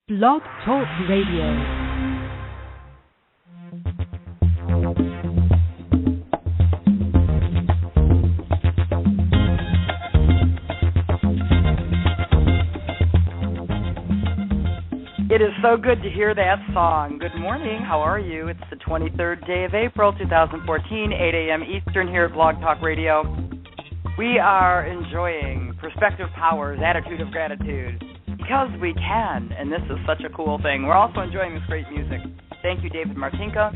Blog Talk Radio. It is so good to hear that song. Good morning. How are you? It's the 23rd day of April, 2014, 8 a.m. Eastern here at Blog Talk Radio. We are enjoying Perspective Powers, Attitude of Gratitude, because we can, and this is such a cool thing. We're also enjoying this great music. Thank you, David Martinka,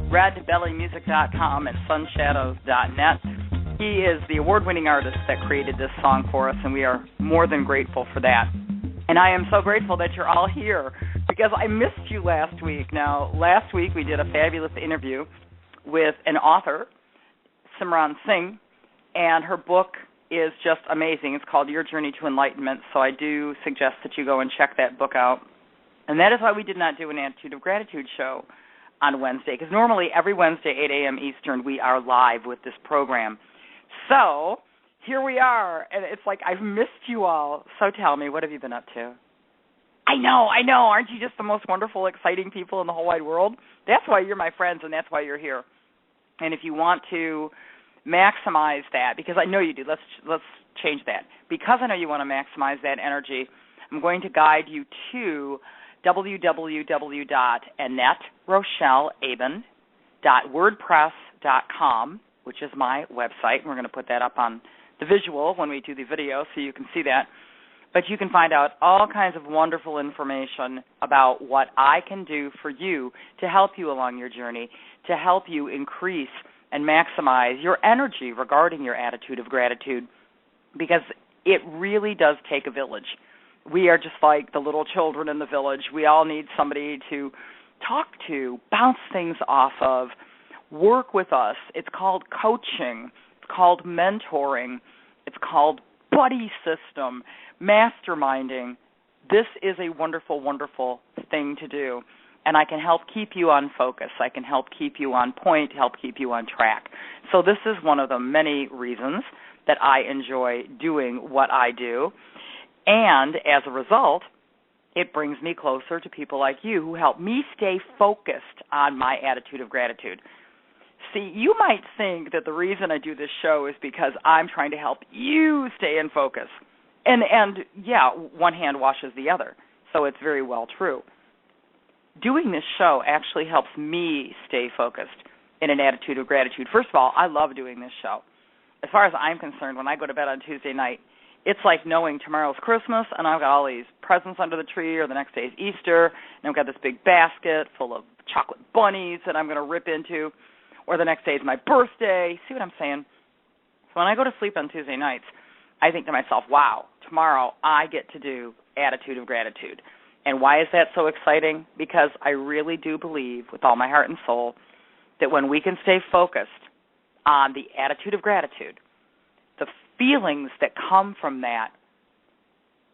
redbellymusic.com, and sunshadows.net. He is the award-winning artist that created this song for us, and we are more than grateful for that. And I am so grateful that you're all here because I missed you last week. Now, last week we did a fabulous interview with an author, Simran Singh, and her book is just amazing. It's called Your Journey to Enlightenment, so I do suggest that you go and check that book out. And that is why we did not do an Attitude of Gratitude show on Wednesday, because normally every Wednesday, 8 a.m. Eastern, we are live with this program. So here we are, and it's like I've missed you all. So tell me, what have you been up to? I know. Aren't you just the most wonderful, exciting people in the whole wide world? That's why you're my friends, and that's why you're here. And if you want to maximize that, because I know you do, let's change that. Because I know you want to maximize that energy, I'm going to guide you to www.AnnetteRochelleAben.wordpress.com, which is my website. And we're going to put that up on the visual when we do the video so you can see that. But you can find out all kinds of wonderful information about what I can do for you to help you along your journey, to help you increase and maximize your energy regarding your attitude of gratitude, because it really does take a village. We are just like the little children in the village. We all need somebody to talk to, bounce things off of, work with us. It's called coaching. It's called mentoring. It's called buddy system, masterminding. This is a wonderful, wonderful thing to do. And I can help keep you on focus. I can help keep you on point, help keep you on track. So this is one of the many reasons that I enjoy doing what I do. And as a result, it brings me closer to people like you who help me stay focused on my attitude of gratitude. See, you might think that the reason I do this show is because I'm trying to help you stay in focus. And yeah, one hand washes the other. So it's very well true. Doing this show actually helps me stay focused in an attitude of gratitude. First of all, I love doing this show. As far as I'm concerned, when I go to bed on Tuesday night, it's like knowing tomorrow's Christmas and I've got all these presents under the tree, or the next day is Easter, and I've got this big basket full of chocolate bunnies that I'm going to rip into, or the next day is my birthday. See what I'm saying? So when I go to sleep on Tuesday nights, I think to myself, wow, tomorrow I get to do attitude of gratitude. And why is that so exciting? Because I really do believe with all my heart and soul that when we can stay focused on the attitude of gratitude, the feelings that come from that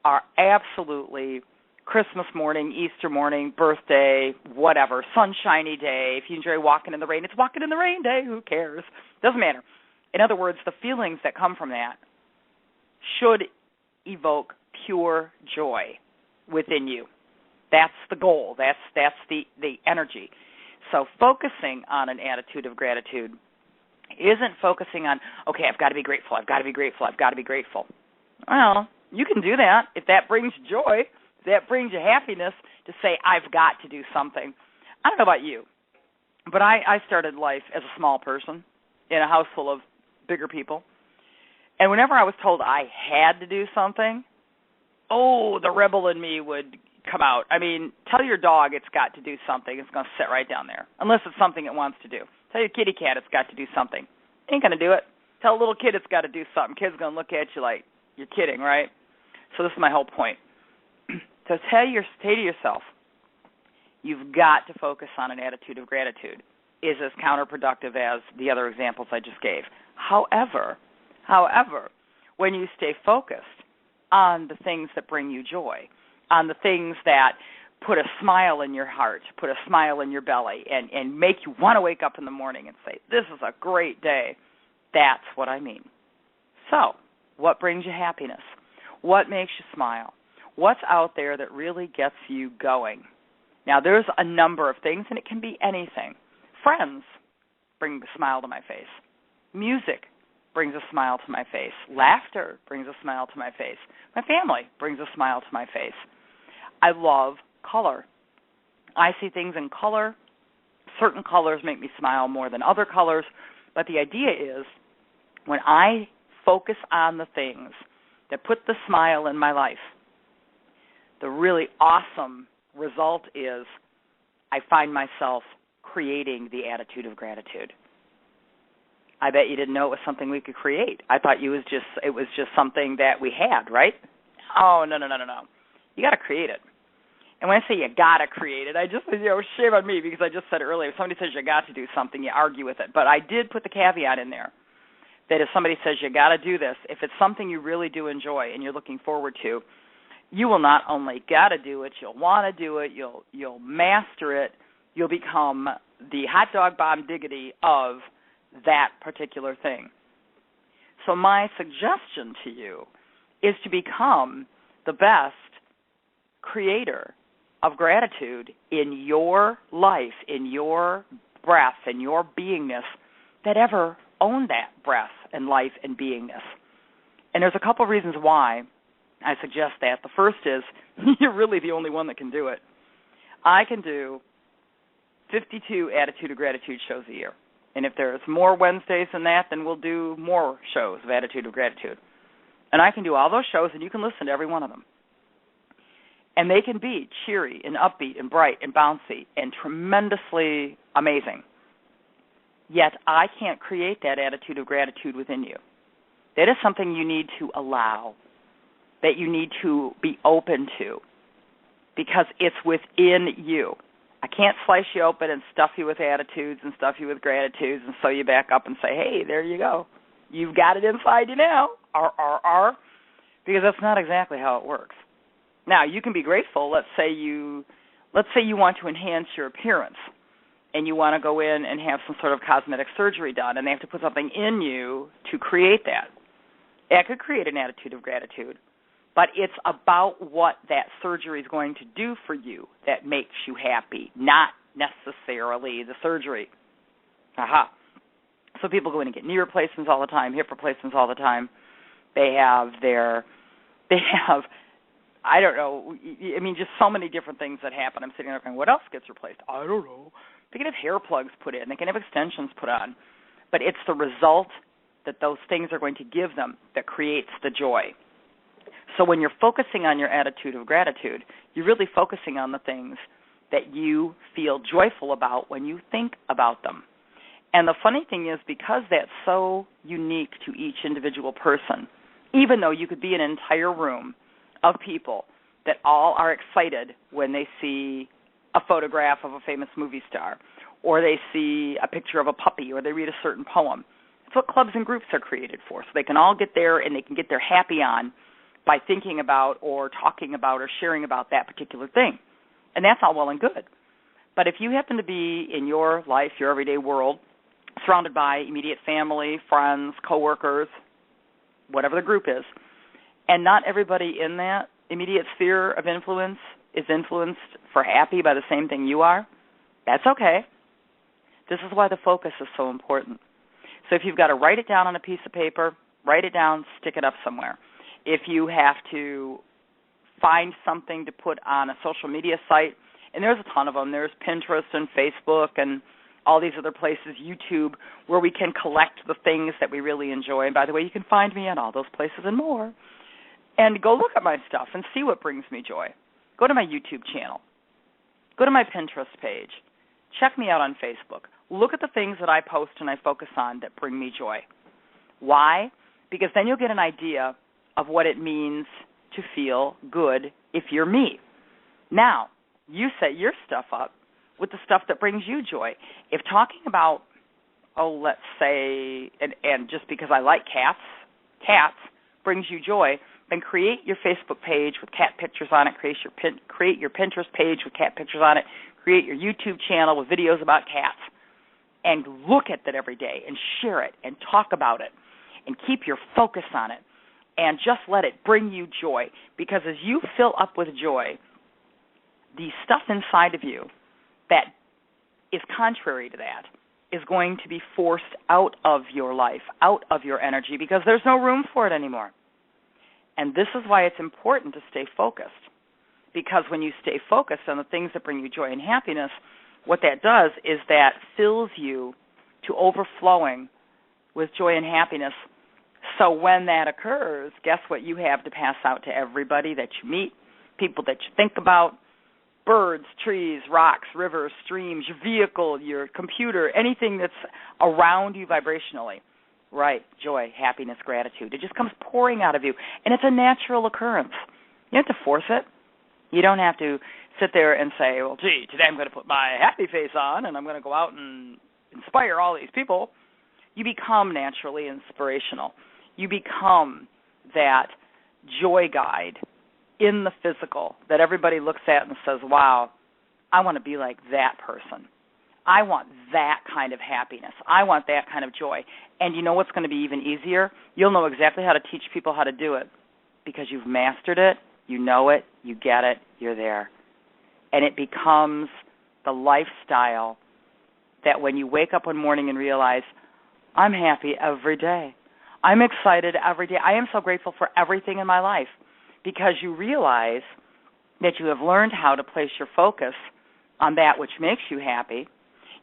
are absolutely Christmas morning, Easter morning, birthday, whatever, sunshiny day. If you enjoy walking in the rain, it's walking in the rain day. Who cares? Doesn't matter. In other words, the feelings that come from that should evoke pure joy within you. That's the goal. That's the energy. So focusing on an attitude of gratitude isn't focusing on, okay, I've got to be grateful, I've got to be grateful, I've got to be grateful. Well, you can do that if that brings joy, if that brings you happiness to say, I've got to do something. I don't know about you, but I started life as a small person in a house full of bigger people. And whenever I was told I had to do something, the rebel in me would come out. I mean, tell your dog it's got to do something. It's going to sit right down there, unless it's something it wants to do. Tell your kitty cat it's got to do something. It ain't going to do it. Tell a little kid it's got to do something. Kid's going to look at you like you're kidding, right? So this is my whole point. So say to yourself, you've got to focus on an attitude of gratitude. Is as counterproductive as the other examples I just gave. However, when you stay focused on the things that bring you joy, on the things that put a smile in your heart, put a smile in your belly, and make you want to wake up in the morning and say, this is a great day, that's what I mean. So, what brings you happiness? What makes you smile? What's out there that really gets you going? Now, there's a number of things, and it can be anything. Friends bring a smile to my face. Music brings a smile to my face. Laughter brings a smile to my face. My family brings a smile to my face. I love color. I see things in color. Certain colors make me smile more than other colors, but the idea is when I focus on the things that put the smile in my life, the really awesome result is I find myself creating the attitude of gratitude. I bet you didn't know it was something we could create. I thought it was just something that we had, right? Oh, no. You got to create it. And when I say you got to create it, I just, shame on me because I just said earlier, if somebody says you got to do something, you argue with it. But I did put the caveat in there that if somebody says you got to do this, if it's something you really do enjoy and you're looking forward to, you will not only got to do it, you'll want to do it, you'll master it, you'll become the hot dog bomb diggity of that particular thing. So my suggestion to you is to become the best creator of gratitude in your life, in your breath, in your beingness that ever owned that breath and life and beingness. And there's a couple of reasons why I suggest that. The first is you're really the only one that can do it. I can do 52 Attitude of Gratitude shows a year. And if there's more Wednesdays than that, then we'll do more shows of Attitude of Gratitude. And I can do all those shows, and you can listen to every one of them. And they can be cheery and upbeat and bright and bouncy and tremendously amazing. Yet I can't create that attitude of gratitude within you. That is something you need to allow, that you need to be open to, because it's within you. I can't slice you open and stuff you with attitudes and stuff you with gratitudes and sew you back up and say, hey, there you go. You've got it inside you now, because that's not exactly how it works. Now, you can be grateful. Let's say you want to enhance your appearance and you want to go in and have some sort of cosmetic surgery done, and they have to put something in you to create that. That could create an attitude of gratitude, but it's about what that surgery is going to do for you that makes you happy, not necessarily the surgery. Aha. So people go in and get knee replacements all the time, hip replacements all the time. They have I don't know, I mean, just so many different things that happen. I'm sitting there going, what else gets replaced? I don't know. They can have hair plugs put in. They can have extensions put on. But it's the result that those things are going to give them that creates the joy. So when you're focusing on your attitude of gratitude, you're really focusing on the things that you feel joyful about when you think about them. And the funny thing is, because that's so unique to each individual person, even though you could be in an entire room of people that all are excited when they see a photograph of a famous movie star, or they see a picture of a puppy, or they read a certain poem. That's what clubs and groups are created for, so they can all get there and they can get their happy on by thinking about or talking about or sharing about that particular thing. And that's all well and good. But if you happen to be in your life, your everyday world, surrounded by immediate family, friends, coworkers, whatever the group is, and not everybody in that immediate sphere of influence is influenced for happy by the same thing you are, that's okay. This is why the focus is so important. So if you've got to write it down on a piece of paper, write it down, stick it up somewhere. If you have to find something to put on a social media site, and there's a ton of them. There's Pinterest and Facebook and all these other places, YouTube, where we can collect the things that we really enjoy. And by the way, you can find me at all those places and more. And go look at my stuff and see what brings me joy. Go to my YouTube channel. Go to my Pinterest page. Check me out on Facebook. Look at the things that I post and I focus on that bring me joy. Why? Because then you'll get an idea of what it means to feel good if you're me. Now, you set your stuff up with the stuff that brings you joy. If talking about, let's say, and just because I like cats brings you joy, then create your Facebook page with cat pictures on it, create your Pinterest page with cat pictures on it, create your YouTube channel with videos about cats, and look at that every day and share it and talk about it and keep your focus on it. and just let it bring you joy. Because as you fill up with joy, the stuff inside of you that is contrary to that is going to be forced out of your life, out of your energy, because there's no room for it anymore. And this is why it's important to stay focused. Because when you stay focused on the things that bring you joy and happiness, what that does is that fills you to overflowing with joy and happiness. So when that occurs, guess what you have to pass out to everybody that you meet, people that you think about, birds, trees, rocks, rivers, streams, your vehicle, your computer, anything that's around you vibrationally. Right, joy, happiness, gratitude. It just comes pouring out of you, and it's a natural occurrence. You don't have to force it. You don't have to sit there and say, well, gee, today I'm going to put my happy face on, and I'm going to go out and inspire all these people. You become naturally inspirational. You become that joy guide in the physical that everybody looks at and says, wow, I want to be like that person. I want that kind of happiness. I want that kind of joy. And you know what's going to be even easier? You'll know exactly how to teach people how to do it because you've mastered it, you know it, you get it, you're there. And it becomes the lifestyle that when you wake up one morning and realize, I'm happy every day. I'm excited every day. I am so grateful for everything in my life because you realize that you have learned how to place your focus on that which makes you happy.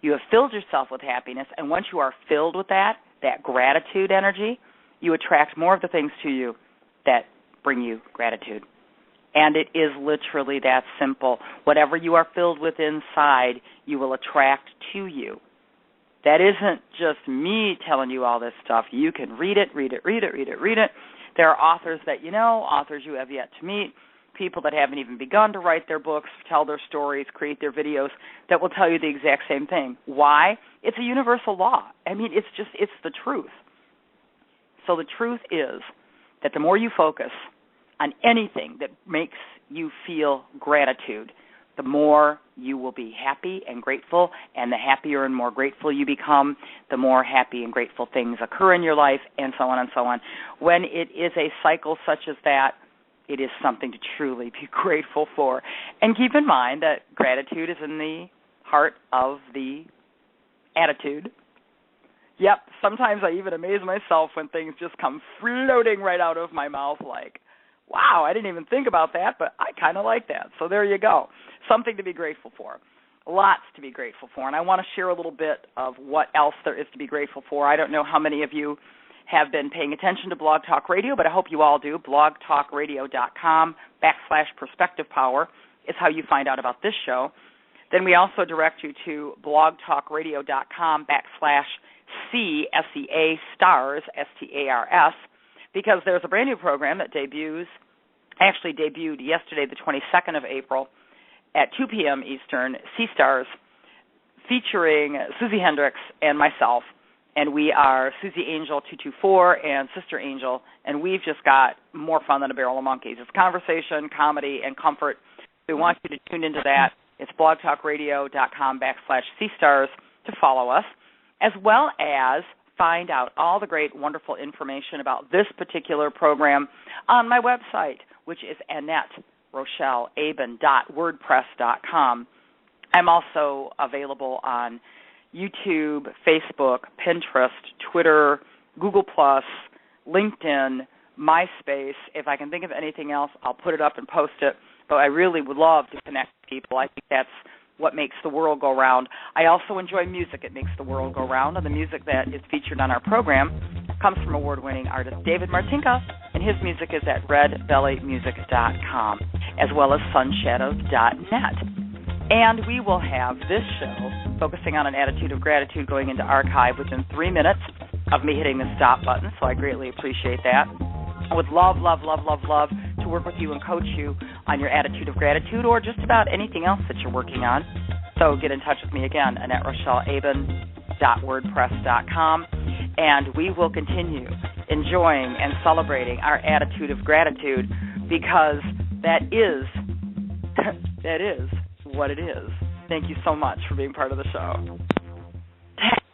You have filled yourself with happiness, and once you are filled with that gratitude energy, you attract more of the things to you that bring you gratitude. And it is literally that simple. Whatever you are filled with inside, you will attract to you. That isn't just me telling you all this stuff. You can read it. There are authors that you know, authors you have yet to meet, people that haven't even begun to write their books, tell their stories, create their videos that will tell you the exact same thing. Why? It's a universal law. I mean, it's the truth. So the truth is that the more you focus on anything that makes you feel gratitude, the more you will be happy and grateful, and the happier and more grateful you become, the more happy and grateful things occur in your life, and so on and so on. When it is a cycle such as that, it is something to truly be grateful for. And keep in mind that gratitude is in the heart of the attitude. Yep, sometimes I even amaze myself when things just come floating right out of my mouth like, wow, I didn't even think about that, but I kind of like that. So there you go. Something to be grateful for. Lots to be grateful for. And I want to share a little bit of what else there is to be grateful for. I don't know how many of you have been paying attention to Blog Talk Radio, but I hope you all do. blogtalkradio.com/Perspective Power is how you find out about this show. Then we also direct you to blogtalkradio.com/C, S-E-A, stars, S-T-A-R-S, because there's a brand new program that debuted yesterday, the 22nd of April, at 2 p.m. Eastern, C-Stars, featuring Susie Hendricks and myself. And we are Susie Angel 224 and Sister Angel, and we've just got more fun than a barrel of monkeys. It's conversation, comedy, and comfort. We want you to tune into that. It's blogtalkradio.com/C-Stars to follow us, as well as find out all the great, wonderful information about this particular program on my website, which is Annette, Rochelle, Aben.wordpress.com. I'm also available on YouTube, Facebook, Pinterest, Twitter, Google+, LinkedIn, MySpace. If I can think of anything else, I'll put it up and post it. But I really would love to connect with people. I think that's what makes the world go round. I also enjoy music. It makes the world go round. And the music that is featured on our program comes from award-winning artist David Martinka, and his music is at redbellymusic.com, as well as sunshadows.net. And we will have this show focusing on an attitude of gratitude going into archive within 3 minutes of me hitting the stop button, so I greatly appreciate that. I would love to work with you and coach you on your attitude of gratitude or just about anything else that you're working on. So get in touch with me again, Annette Rochelle, Aben.wordpress.com, and we will continue enjoying and celebrating our attitude of gratitude because that is what it is. Thank you so much for being part of the show.